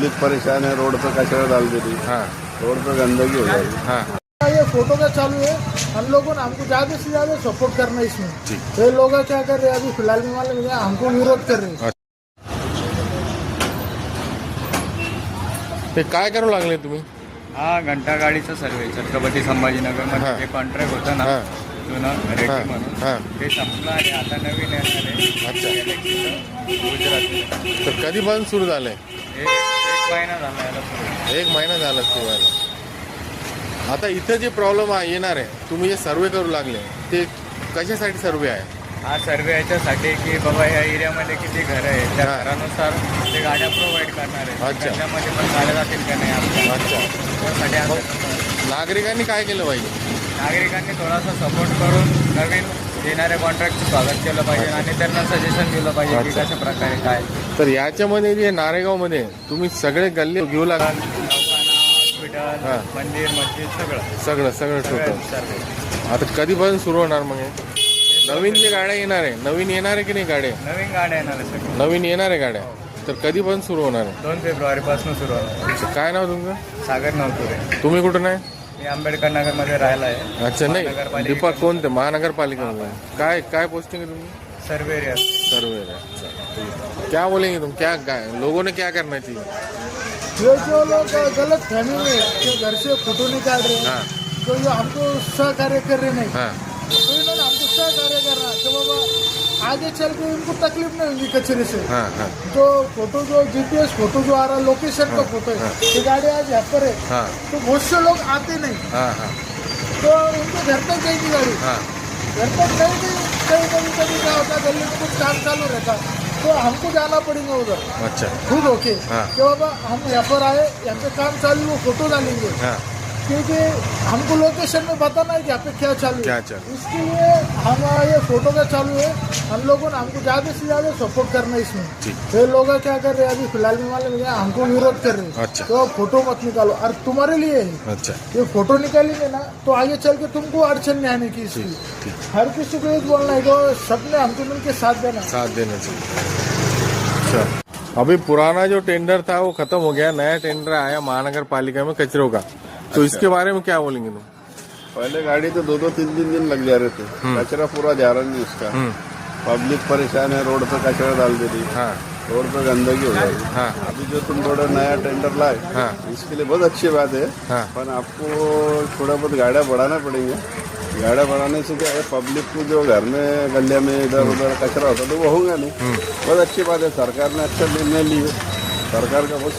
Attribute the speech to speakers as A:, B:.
A: Public परेशान है, road पे कचरा डाल देती,
B: हाँ
A: रोड पे गंदगी हो जाएगी।
B: हाँ
C: ये फोटो का चालू है। हम लोगों ने हमको ज्यादा से ज्यादा सपोर्ट करना है इसमें।
B: जी।
C: ये लोग क्या कर रहे हैं अभी फिलहाल में वाले हमको विरोध कर रहे हैं।
B: ते काय करू लागले तुम्ही?
D: हा घंटा गाडीचा सर्वे छत्रपती संभाजीनगर
B: हा.
D: मध्ये जे कॉन्ट्रॅक्ट होतं ना
B: हा.
D: जुनं
B: हा.
D: रेटी म्हणून
B: हा.
D: ते संपलं आणि आता नवीन येणार आहे
B: अच्छा.
D: गुजरात
B: तर कधीपासून सुरू झालंय?
D: एक महिना झाला याला सुरू.
B: 1 महिना झाला सुरू व्हायला. आता इथं जे प्रॉब्लेम येणार आहे, तुम्ही जे सर्वे करू लागले ते कशासाठी सर्वे आहे?
D: हा सर्वे याच्यासाठी की बाबा या एरियामध्ये किती घरं आहेत त्या
B: हा.
D: घरानुसार ते गाड्या प्रोव्हाइड करणार आहेत
B: अच्छा.
D: त्याच्यामध्ये पण गाड्या जातील का नाही आपल्या
B: अच्छा.
D: त्यासाठी आता
B: नागरिकांनी काय केलं पाहिजे?
D: नागरिकांनी थोडासा सपोर्ट करून नवीन येणाऱ्या कॉन्ट्रॅक्टचं स्वागत केलं पाहिजे आणि त्यांना सजेशन दिलं पाहिजे की कशा प्रकारे काय
B: तर याच्यामध्ये जे नारेगावमध्ये तुम्ही सगळे गल्ली घेऊ लागला,
D: दवाखाना हॉस्पिटल
B: हा.
D: मंदिर मस्जिद सगळं
B: सगळं सगळं
D: सगळं
B: टोटल.
D: सर्वे
B: आता कधीपासून सुरू होणार मग हे? नवीन जे गाड्या येणार आहे, नवीन येणार आहे की नाही गाड्या?
D: नवीन गाड्या येणार आहे सगळं
B: नवीन येणार आहे गाड्या, तर कधीपासून सुरू होणार आहे?
D: 2 फेब्रुवारीपासून सुरू होणार.
B: काय नाव तुमचं?
D: सागर नवतुरे.
B: तुम्ही कुठून आहे?
D: मी आंबेडकर नगरमध्ये राहिला आहे.
B: अच्छा, नाही
D: महानगरपालिका-
B: दीपक कोणते? महानगरपालिका. काय काय पोस्टिंग है तुम्ही?
D: सर्वेरिया.
B: सर्वे है। अच्छा, क्या बोलेंगे तुम? क्या लोगों ने क्या करना चाहिए?
C: ये जो लोग गलत फहमी में जो घर से फोटो निकाल रहे हैं,
B: हाँ
C: तो ये हमको सहकार्य कर रहे नहीं,
B: हाँ
C: तो इन्होंने हमको सहकार्य करना कि बाबा आगे चल के इनको तकलीफ नहीं होगी कचरे से।
B: हाँ हाँ
C: जो फोटो जो जीपीएस फोटो जो आ रहा है लोकेशन का फोटो है, ये गाड़ी आज यहाँ पर है
B: हाँ
C: तो बहुत से लोग आते नहीं,
B: हाँ हाँ
C: तो उनके घर तक जाएगी गाड़ी,
B: हाँ
C: घर तक जाएगी। कभी क्या होता है गली में कुछ काम चालू रहता तो हमको जाना पड़ेगा उधर
B: अच्छा
C: खुद होके
B: हाँ।
C: कि बाबा हम यहाँ पर आए, यहाँ पे काम चालू वो फोटो डालेंगे,
B: हाँ
C: क्योंकि हमको लोकेशन में बताना है कि यहाँ पे क्या चालू
B: क्या
C: है।
B: चालू है।
C: इसके लिए हम ये फोटो का चालू है। हम लोगों ने हमको ज्यादा से ज्यादा सपोर्ट करना है इसमें।
B: ठीक।
C: ये लोग क्या कर रहे हैं अभी फिलहाल में वाले में हमको विरोध कर रहे हैं।
B: अच्छा।
C: तो फोटो मत निकालो, और तुम्हारे लिए है
B: अच्छा
C: ये फोटो निकालेंगे ना तो आगे चल के तुमको अड़चन नहीं आने की इसकी।
B: ठीक
C: हर किसी को ये बोलना है कि सबने हमको मिलकर साथ देना है।
B: साथ देना चाहिए। अच्छा, अभी पुराना जो टेंडर था वो खत्म हो गया, नया टेंडर आया महानगर पालिका में कचरों का, तो इसके बारे में क्या बोलेंगे तुम?
A: पहले गाड़ी तो 2-2 3-3 दिन लग जा रहे थे, कचरा पूरा जा रहा नहीं उसका। पब्लिक परेशान है, रोड पे कचरा डाल देती,
B: हाँ
A: रोड पे गंदगी हो जाएगी।
B: हाँ
A: अभी जो तुम थोड़ा नया टेंडर लाए,
B: हाँ
A: इसके लिए बहुत अच्छी बात है,
B: हाँ
A: पर आपको थोड़ा बहुत गाड़ियाँ बढ़ाना पड़ेंगे। गाड़ियाँ बढ़ाने से क्या है, पब्लिक को जो घर में गलिया में इधर उधर कचरा होता तो वो होगा नहीं। बहुत अच्छी बात है, सरकार ने अच्छा निर्णय लिया, सरकार का बहुत